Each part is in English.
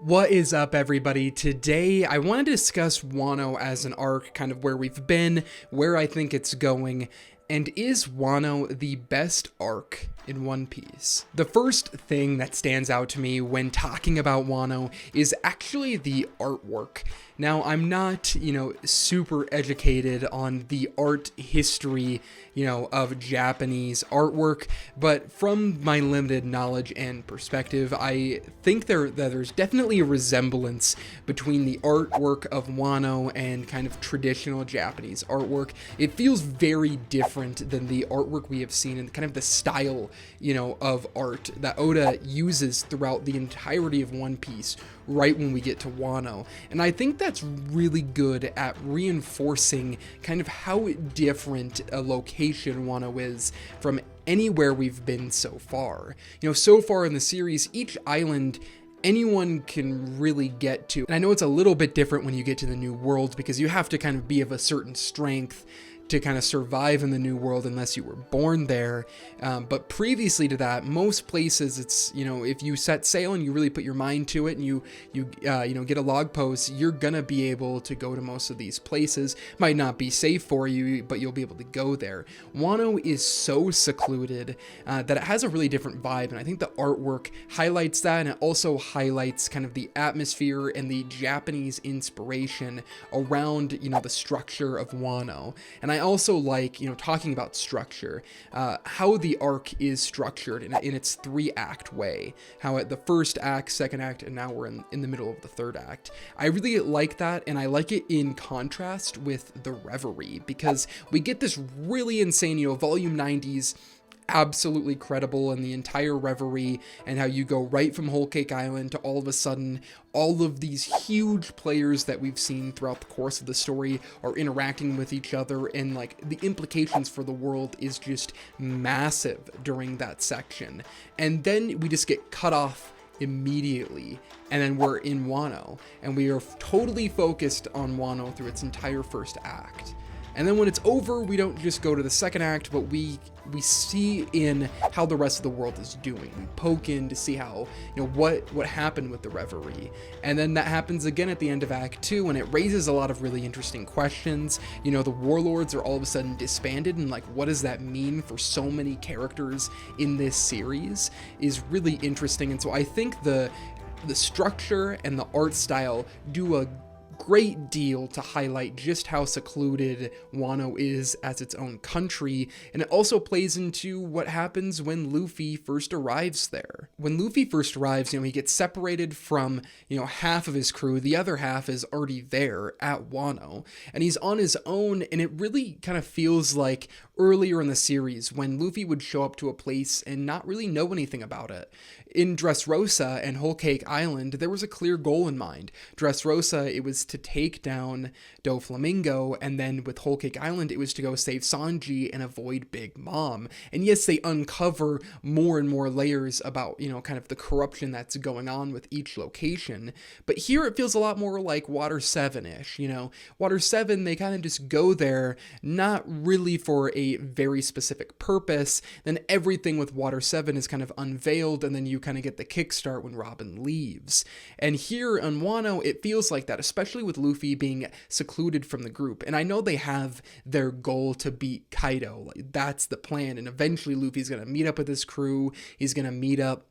What is up, everybody? Today I want to discuss Wano as an arc, kind of where we've been, where I think it's going, and is Wano the best arc in One Piece? The first thing that stands out to me when talking about Wano is actually the artwork. Now, I'm not, super educated on the art history, of Japanese artwork, but from my limited knowledge and perspective, I think that there's definitely a resemblance between the artwork of Wano and kind of traditional Japanese artwork. It feels very different than the artwork we have seen and kind of the style, of art that Oda uses throughout the entirety of One Piece right when we get to Wano. And I think that's really good at reinforcing kind of how different a location Wano is from anywhere we've been so far. So far in the series, each island anyone can really get to. And I know it's a little bit different when you get to the New World because you have to kind of be of a certain strength to kind of survive in the New World unless you were born there. But previously to that, most places it's, if you set sail and you really put your mind to it and you get a log post, you're gonna be able to go to most of these places. Might not be safe for you, but you'll be able to go there. Wano is so secluded that it has a really different vibe, and I think the artwork highlights that, and it also highlights kind of the atmosphere and the Japanese inspiration around, the structure of Wano. And I also like, talking about structure, how the arc is structured in its 3-act way. How at the first act, second act, and now we're in the middle of the third act. I really like that, and I like it in contrast with the Reverie, because we get this really insane, volume 90s, absolutely credible, in the entire Reverie, and how you go right from Whole Cake Island to all of a sudden all of these huge players that we've seen throughout the course of the story are interacting with each other, and like the implications for the world is just massive during that section. And then we just get cut off immediately, and then we're in Wano, and we are totally focused on Wano through its entire first act. And then when it's over, we don't just go to the second act, but we see in how the rest of the world is doing. We poke in to see how, what happened with the Reverie. And then that happens again at the end of Act 2, and it raises a lot of really interesting questions. The warlords are all of a sudden disbanded, and like, what does that mean for so many characters in this series is really interesting. And so I think the structure and the art style do a great deal to highlight just how secluded Wano is as its own country, and it also plays into what happens when Luffy first arrives there. When Luffy first arrives, he gets separated from, half of his crew. The other half is already there at Wano, and he's on his own, and it really kind of feels like earlier in the series when Luffy would show up to a place and not really know anything about it. In Dressrosa and Whole Cake Island, there was a clear goal in mind. Dressrosa, it was to take down Doflamingo, and then with Whole Cake Island, it was to go save Sanji and avoid Big Mom. And yes, they uncover more and more layers about, kind of the corruption that's going on with each location. But here it feels a lot more like Water 7-ish, Water 7, they kind of just go there, not really for a very specific purpose. Then everything with Water 7 is kind of unveiled, and then you kind of get the kickstart when Robin leaves. And here on Wano, it feels like that, especially with Luffy being secluded from the group. And I know they have their goal to beat Kaido. Like, that's the plan. And eventually Luffy's going to meet up with his crew. He's going to meet up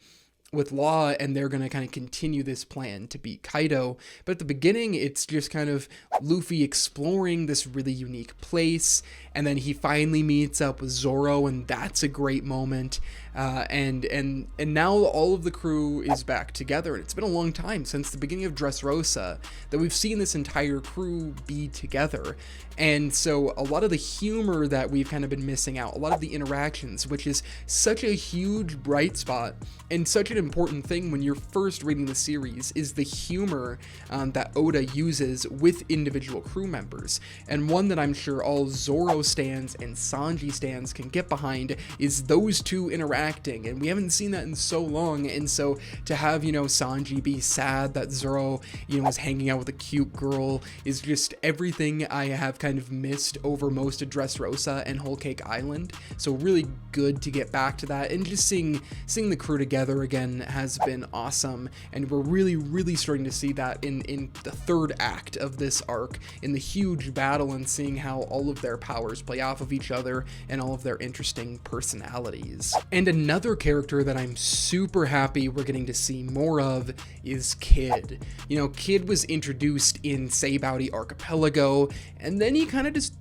with Law, and they're going to kind of continue this plan to beat Kaido. But at the beginning, it's just kind of Luffy exploring this really unique place, and then he finally meets up with Zoro, and that's a great moment. And now all of the crew is back together, and it's been a long time since the beginning of Dressrosa that we've seen this entire crew be together. And so a lot of the humor that we've kind of been missing out, a lot of the interactions, which is such a huge bright spot and such an important thing when you're first reading the series, is the humor that Oda uses with individual crew members. And one that I'm sure all Zoro Kaido stands and Sanji stands can get behind is those two interacting, and we haven't seen that in so long. And so to have, you know, Sanji be sad that Zoro, you know, is hanging out with a cute girl is just everything I have kind of missed over most of Dressrosa and Whole Cake Island. So really good to get back to that, and just seeing the crew together again has been awesome. And we're really starting to see that in the third act of this arc, in the huge battle, and seeing how all of their powers play off of each other and all of their interesting personalities. And another character that I'm super happy we're getting to see more of is Kid. You know, Kid was introduced in Sabaody Archipelago, and then he kind of just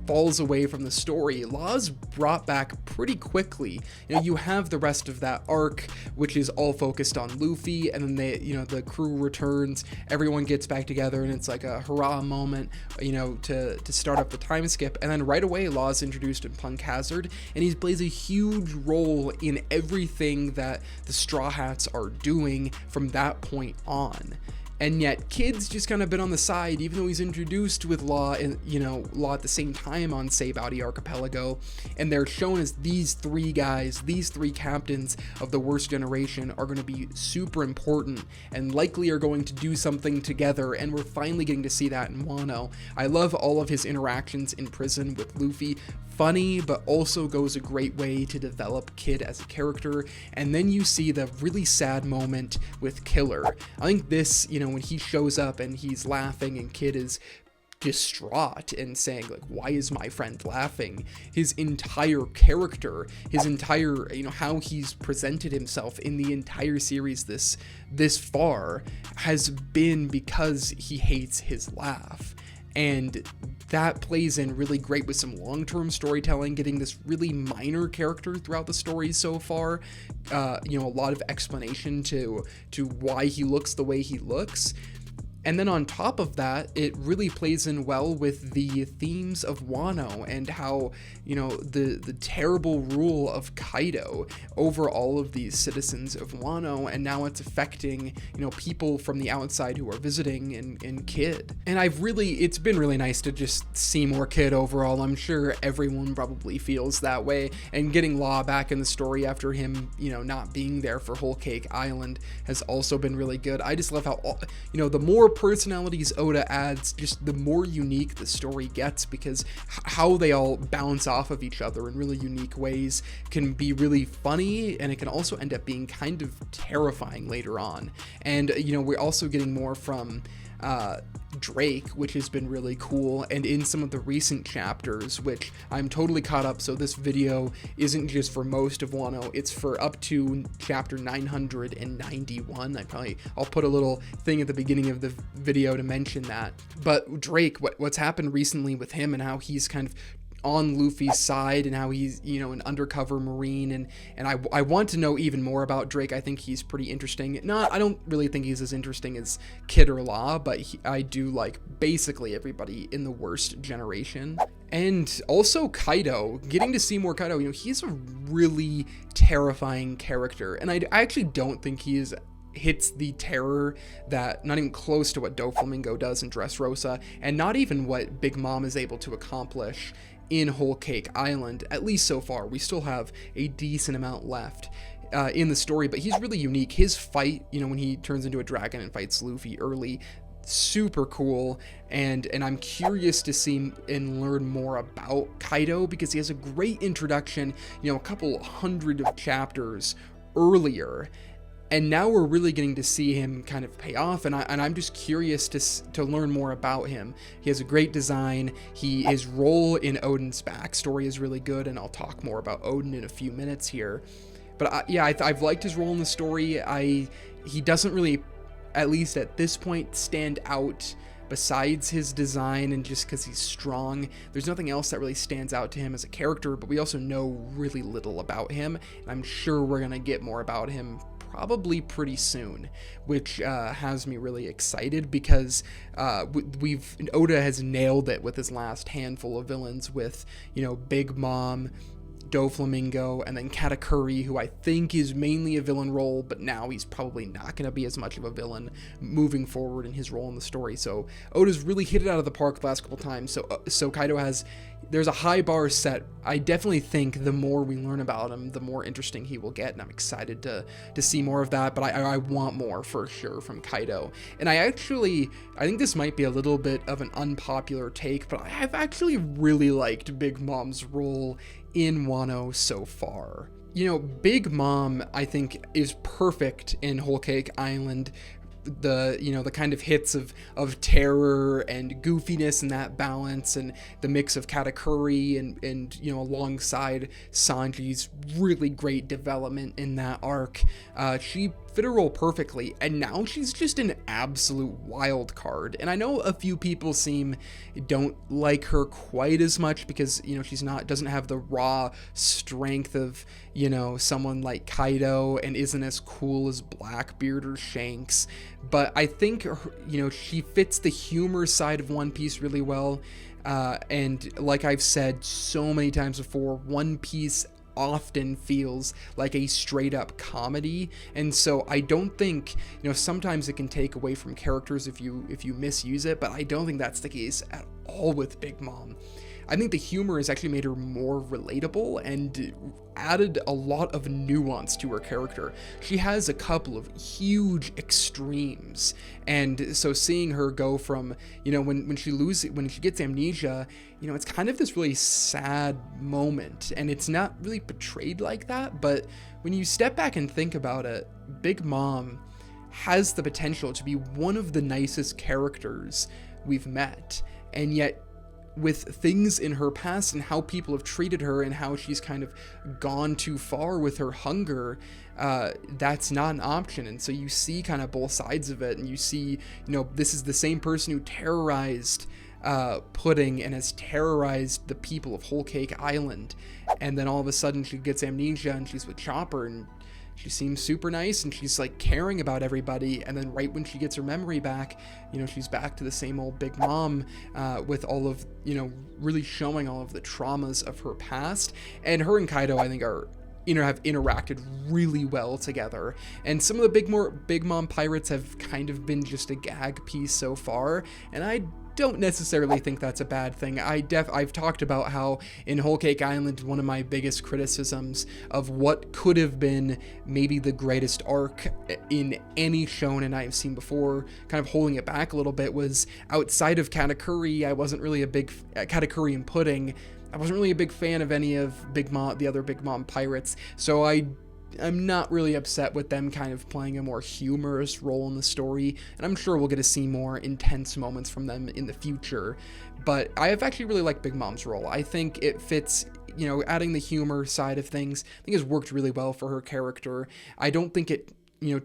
falls away from the story. Law's brought back pretty quickly. You know, you have the rest of that arc, which is all focused on Luffy, and then they, you know, the crew returns, everyone gets back together, and it's like a hurrah moment, you know, to start up the time skip. And then right away, Law's introduced in Punk Hazard, and he plays a huge role in everything that the Straw Hats are doing from that point on. And yet Kid's just kind of been on the side, even though he's introduced with Law and, you know, Law at the same time on Sabaody Archipelago. And they're shown as these three guys, these three captains of the worst generation are going to be super important and likely are going to do something together. And we're finally getting to see that in Wano. I love all of his interactions in prison with Luffy. Funny, but also goes a great way to develop Kid as a character. And then you see the really sad moment with Killer. I think this, you know, when he shows up and he's laughing and Kid is distraught and saying, like, why is my friend laughing? His entire character, his entire, you know, how he's presented himself in the entire series this far has been because he hates his laugh. And that plays in really great with some long-term storytelling, getting this really minor character throughout the story so far. You know, a lot of explanation to why he looks the way he looks. And then on top of that, it really plays in well with the themes of Wano and how, you know, the terrible rule of Kaido over all of these citizens of Wano, and now it's affecting, you know, people from the outside who are visiting in Kid. And it's been really nice to just see more Kid overall. I'm sure everyone probably feels that way, and getting Law back in the story after him, you know, not being there for Whole Cake Island has also been really good. I just love how, you know, the more personalities Oda adds, just the more unique the story gets, because how they all bounce off of each other in really unique ways can be really funny, and it can also end up being kind of terrifying later on. And, you know, we're also getting more from Drake, which has been really cool, and in some of the recent chapters, which I'm totally caught up, so this video isn't just for most of Wano, it's for up to chapter 991. I'll put a little thing at the beginning of the video to mention that. But Drake, what's happened recently with him and how he's kind of on Luffy's side, and how he's, you know, an undercover Marine, and I want to know even more about Drake. I think he's pretty interesting. I don't really think he's as interesting as Kid or Law, but I do like basically everybody in the worst generation. And also Kaido, getting to see more Kaido, you know, he's a really terrifying character, and I actually don't think he hits the terror that, not even close to what Doflamingo does in Dressrosa, and not even what Big Mom is able to accomplish in Whole Cake Island, at least so far. We still have a decent amount left in the story, but he's really unique. His fight, you know, when he turns into a dragon and fights Luffy early, super cool, and I'm curious to see and learn more about Kaido, because he has a great introduction, you know, a couple hundred of chapters earlier, and now we're really getting to see him kind of pay off, and I'm just curious to learn more about him. He has a great design. His role in Odin's backstory is really good, and I'll talk more about Odin in a few minutes here. But yeah, I've liked his role in the story. He doesn't really, at least at this point, stand out besides his design, and just because he's strong. There's nothing else that really stands out to him as a character, but we also know really little about him, and I'm sure we're going to get more about him probably pretty soon, which has me really excited, because Oda has nailed it with his last handful of villains with, you know, Big Mom, Doflamingo, and then Katakuri, who I think is mainly a villain role, but now he's probably not going to be as much of a villain moving forward in his role in the story. So Oda's really hit it out of the park the last couple times. So Kaido there's a high bar set. I definitely think the more we learn about him, the more interesting he will get, and I'm excited to see more of that, but I want more for sure from Kaido. And I think this might be a little bit of an unpopular take, but I've actually really liked Big Mom's role in Wano so far. Big Mom, I think, is perfect in Whole Cake Island. The kind of hits of terror and goofiness and that balance, and the mix of Katakuri and alongside Sanji's really great development in that arc. She fit her role perfectly, and now she's just an absolute wild card. And I know a few people don't like her quite as much because she's doesn't have the raw strength of someone like Kaido, and isn't as cool as Blackbeard or Shanks. But I think she fits the humor side of One Piece really well. And like I've said so many times before, One Piece often feels like a straight up comedy, and so I don't think sometimes it can take away from characters if you misuse it, but I don't think that's the case at all with Big Mom. I think the humor has actually made her more relatable and added a lot of nuance to her character. She has a couple of huge extremes, and so seeing her go from when she gets amnesia, it's kind of this really sad moment, and it's not really portrayed like that, but when you step back and think about it, Big Mom has the potential to be one of the nicest characters we've met, and yet with things in her past and how people have treated her and how she's kind of gone too far with her hunger, that's not an option. And so you see kind of both sides of it, and you see, this is the same person who terrorized Pudding and has terrorized the people of Whole Cake Island, and then all of a sudden she gets amnesia and she's with Chopper, and she seems super nice and she's like caring about everybody, and then right when she gets her memory back, she's back to the same old Big Mom, with all of really showing all of the traumas of her past. And her and Kaido, I think, have interacted really well together, and some of the Big Mom pirates have kind of been just a gag piece so far, and I don't necessarily think that's a bad thing. I've talked about how in Whole Cake Island, one of my biggest criticisms of what could have been maybe the greatest arc in any shonen I've seen before, kind of holding it back a little bit, was outside of Katakuri, Katakuri and Pudding, I wasn't really a big fan of any of the other Big Mom pirates, so I'm not really upset with them kind of playing a more humorous role in the story, and I'm sure we'll get to see more intense moments from them in the future. But I have actually really liked Big Mom's role. I think it fits, adding the humor side of things, I think has worked really well for her character. I don't think it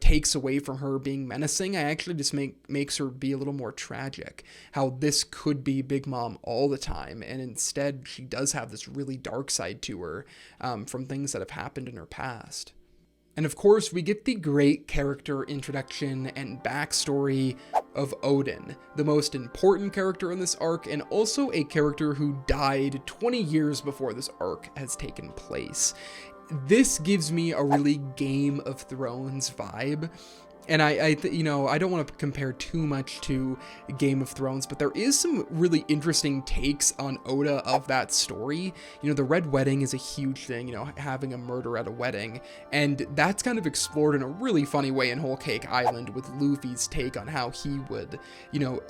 takes away from her being menacing. I actually just makes her be a little more tragic, how this could be Big Mom all the time, and instead she does have this really dark side to her, from things that have happened in her past. And of course, we get the great character introduction and backstory of Odin, the most important character in this arc, and also a character who died 20 years before this arc has taken place. This gives me a really Game of Thrones vibe. And I don't want to compare too much to Game of Thrones, but there is some really interesting takes on Oda of that story. The Red Wedding is a huge thing, having a murder at a wedding, and that's kind of explored in a really funny way in Whole Cake Island with Luffy's take on how he would,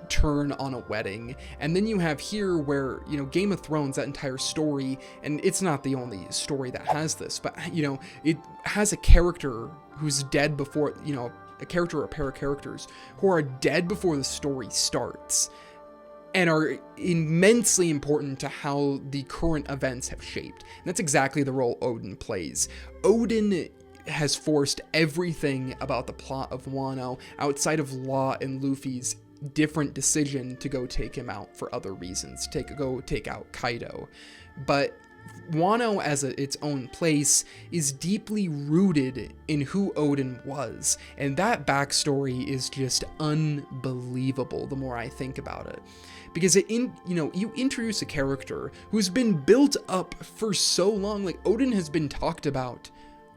turn on a wedding. And then you have here where, Game of Thrones, that entire story, and it's not the only story that has this, but, it has a character who's dead before, a character or a pair of characters who are dead before the story starts and are immensely important to how the current events have shaped. And that's exactly the role Odin plays. Odin has forced everything about the plot of Wano outside of Law and Luffy's different decision to go take him out for other reasons, go take out Kaido. But Wano as its own place is deeply rooted in who Odin was, and that backstory is just unbelievable the more I think about it. because you introduce a character who's been built up for so long. Like, Odin has been talked about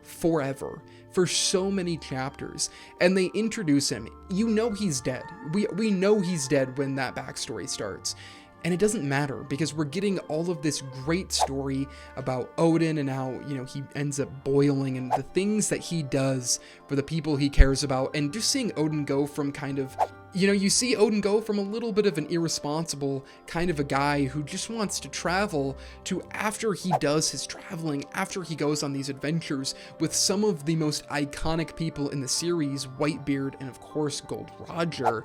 forever, for so many chapters, and they introduce him. You know he's dead. We know he's dead when that backstory starts. And it doesn't matter, because we're getting all of this great story about Odin and how, he ends up boiling and the things that he does for the people he cares about. And just seeing Odin go from kind of, you see Odin go from a little bit of an irresponsible kind of a guy who just wants to travel to, after he does his traveling, after he goes on these adventures with some of the most iconic people in the series, Whitebeard and of course Gold Roger,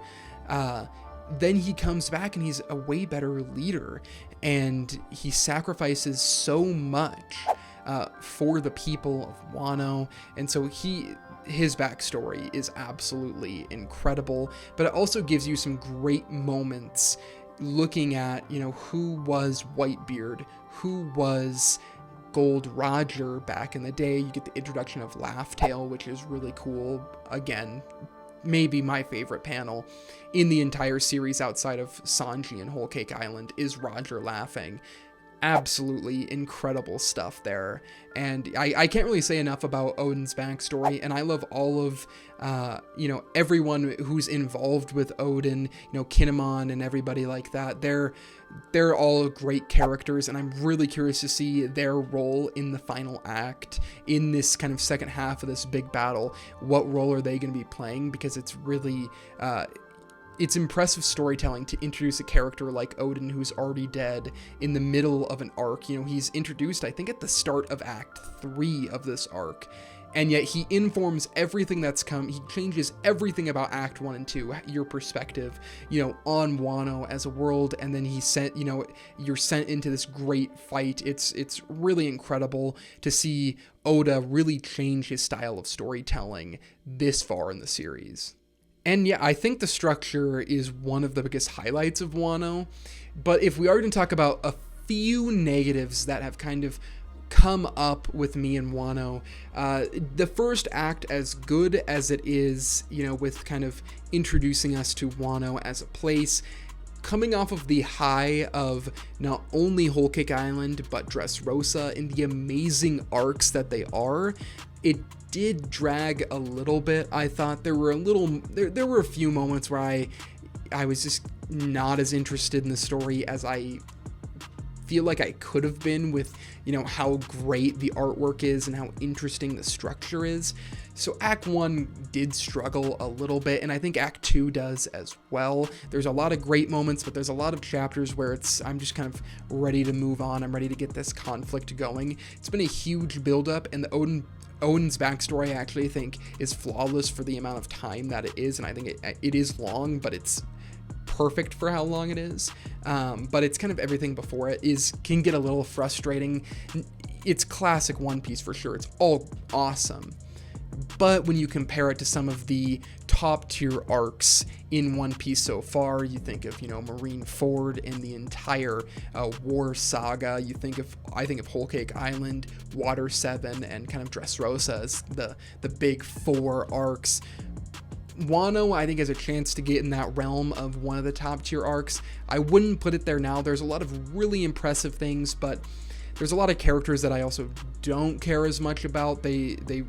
then he comes back and he's a way better leader, and he sacrifices so much for the people of Wano. And so his backstory is absolutely incredible, but it also gives you some great moments looking at, who was Whitebeard, who was Gold Roger back in the day. You get the introduction of Laughtail, which is really cool. Again, maybe my favorite panel in the entire series outside of Sanji and Whole Cake Island is Roger laughing. Absolutely incredible stuff there. And I can't really say enough about Odin's backstory, and I love all of, everyone who's involved with Odin, Kinemon and everybody like that. They're all great characters, and I'm really curious to see their role in the final act, in this kind of second half of this big battle. What role are they going to be playing? Because it's really, it's impressive storytelling to introduce a character like Odin, who's already dead, in the middle of an arc. He's introduced, I think, at the start of Act 3 of this arc, and yet he informs everything that's come. He changes everything about Act 1 and 2, your perspective, on Wano as a world, and then you're sent into this great fight. It's really incredible to see Oda really change his style of storytelling this far in the series. And yeah, I think the structure is one of the biggest highlights of Wano. But if we are going to talk about a few negatives that have kind of come up with me in Wano, the first act, as good as it is, with kind of introducing us to Wano as a place, coming off of the high of not only Whole Cake Island, but Dressrosa and the amazing arcs that they are, it did drag a little bit. I thought there were a few moments where I was just not as interested in the story as I feel like I could have been, with how great the artwork is and how interesting the structure is. So Act 1 did struggle a little bit, and I think Act 2 does as well. There's a lot of great moments, but there's a lot of chapters where I'm just kind of ready to move on. I'm ready to get this conflict going. It's been a huge buildup, and the Odin's backstory, I actually think, is flawless for the amount of time that it is, and I think it is long, but it's perfect for how long it is. But it's kind of everything before it can get a little frustrating. It's classic One Piece for sure. It's all awesome. But when you compare it to some of the top tier arcs in One Piece so far, you think of, Marineford and the entire war saga. I think of Whole Cake Island, Water 7, and kind of Dressrosa as the big four arcs. Wano, I think, has a chance to get in that realm of one of the top tier arcs. I wouldn't put it there now. There's a lot of really impressive things, but there's a lot of characters that I also don't care as much about. You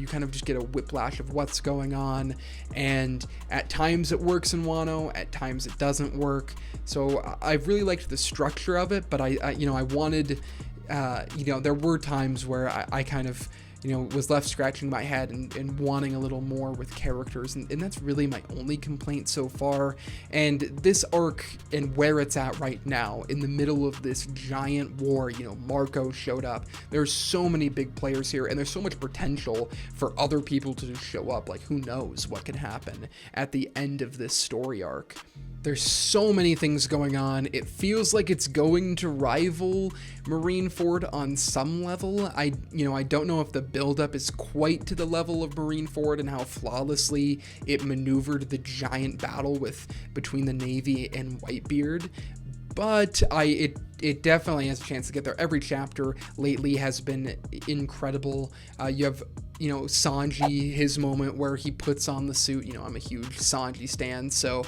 kind of just get a whiplash of what's going on, and at times it works in Wano, at times it doesn't work. So I really liked the structure of it, but I wanted, there were times where I kind of, was left scratching my head and wanting a little more with characters, and that's really my only complaint so far. And this arc and where it's at right now, in the middle of this giant war, Marco showed up. There's so many big players here, and there's so much potential for other people to show up. Like, who knows what can happen at the end of this story arc. There's so many things going on. It feels like it's going to rival Marineford on some level. I don't know if the buildup is quite to the level of Marineford and how flawlessly it maneuvered the giant battle between the Navy and Whitebeard. but it definitely has a chance to get there. Every chapter lately has been incredible. You have, Sanji, his moment where he puts on the suit. I'm a huge Sanji stan, so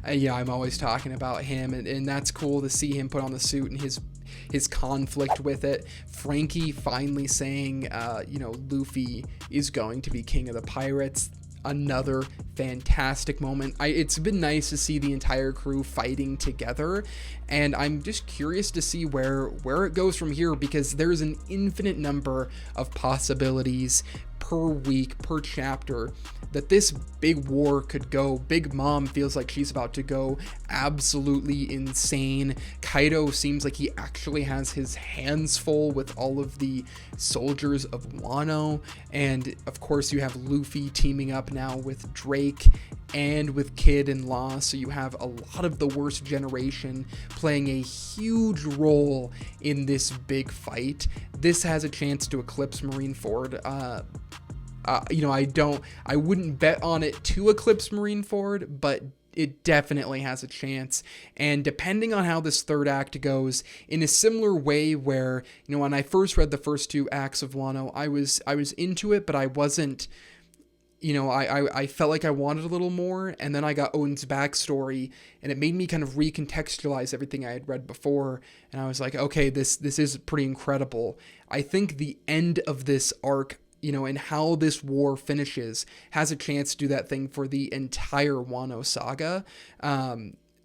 yeah, I'm always talking about him, and that's cool to see him put on the suit and his conflict with it. Frankie finally saying, Luffy is going to be king of the pirates. Another fantastic moment. It's been nice to see the entire crew fighting together, and I'm just curious to see where it goes from here, because there's an infinite number of possibilities per week, per chapter, that this big war could go. Big Mom feels like she's about to go absolutely insane. Kaido seems like he actually has his hands full with all of the soldiers of Wano. And of course you have Luffy teaming up now with Drake and with Kid and Law, so you have a lot of the worst generation playing a huge role in this big fight. This has a chance to eclipse Marineford. I wouldn't bet on it to eclipse Marineford, but it definitely has a chance. And depending on how this third act goes, in a similar way where, when I first read the first 2 acts of Wano, I was into it, but I wasn't, I felt like I wanted a little more. And then I got Odin's backstory, and it made me kind of recontextualize everything I had read before. And I was like, okay, this is pretty incredible. I think the end of this arc, and how this war finishes, has a chance to do that thing for the entire Wano saga.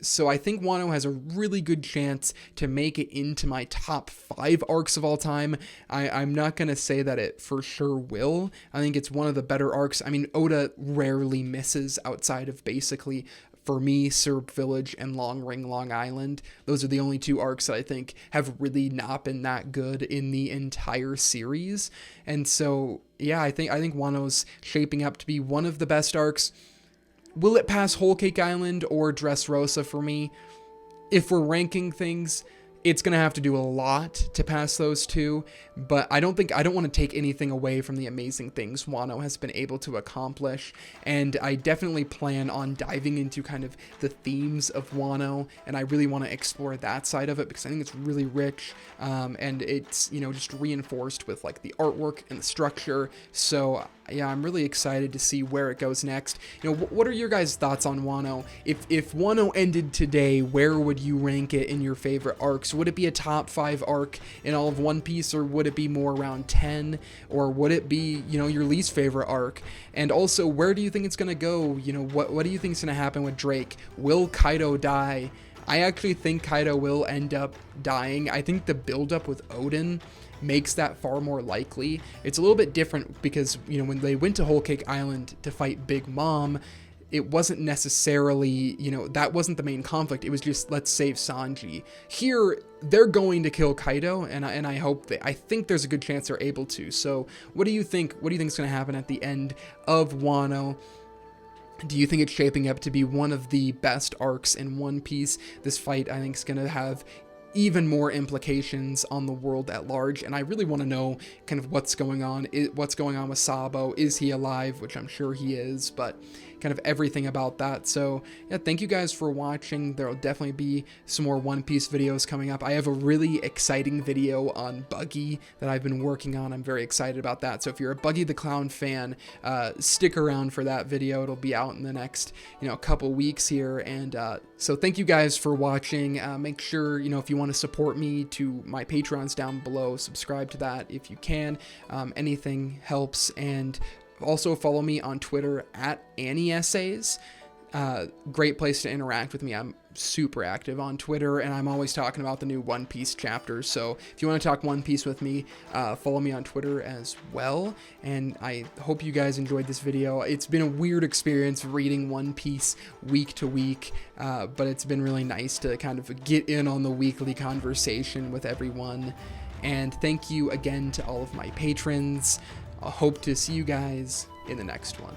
So I think Wano has a really good chance to make it into my top 5 arcs of all time. I'm not going to say that it for sure will. I think it's one of the better arcs. I mean, Oda rarely misses outside of basically, for me, Syrup Village and Long Ring Long Island. Those are the only 2 arcs that I think have really not been that good in the entire series. And so, yeah, I think Wano's shaping up to be one of the best arcs. Will it pass Whole Cake Island or Dressrosa for me? If we're ranking things, it's going to have to do a lot to pass those 2, but I don't want to take anything away from the amazing things Wano has been able to accomplish, and I definitely plan on diving into kind of the themes of Wano, and I really want to explore that side of it, because I think it's really rich, and it's, just reinforced with like the artwork and the structure. So yeah, I'm really excited to see where it goes next. What are your guys' thoughts on Wano? If Wano ended today, where would you rank it in your favorite arcs? Would it be a top 5 arc in all of One Piece, or would it be more around 10, or would it be, your least favorite arc? And also, where do you think it's going to go? What do you think is going to happen with Drake? Will Kaido die? I actually think Kaido will end up dying. I think the buildup with Odin makes that far more likely. It's a little bit different because, when they went to Whole Cake Island to fight Big Mom, it wasn't necessarily, that wasn't the main conflict. It was just, let's save Sanji. Here, they're going to kill Kaido, and I think there's a good chance they're able to. So what do you think? What do you think is going to happen at the end of Wano? Do you think it's shaping up to be one of the best arcs in One Piece? This fight, I think, is going to have even more implications on the world at large, and I really want to know kind of what's going on with Sabo. Is he alive? Which I'm sure he is, but kind of everything about that. So yeah, thank you guys for watching. There'll definitely be some more One Piece videos coming up. I have a really exciting video on Buggy that I've been working on. I'm very excited about that. So if you're a Buggy the Clown fan, stick around for that video. It'll be out in the next, couple weeks here. And so thank you guys for watching. Make sure, if you want to support me, to my Patreon's down below, subscribe to that if you can. Anything helps. And also follow me on Twitter at AnnieEssays. Great place to interact with me. I'm super active on Twitter, and I'm always talking about the new One Piece chapters. So if you want to talk One Piece with me, follow me on Twitter as well. And I hope you guys enjoyed this video. It's been a weird experience reading One Piece week to week, but it's been really nice to kind of get in on the weekly conversation with everyone. And thank you again to all of my patrons. I hope to see you guys in the next one.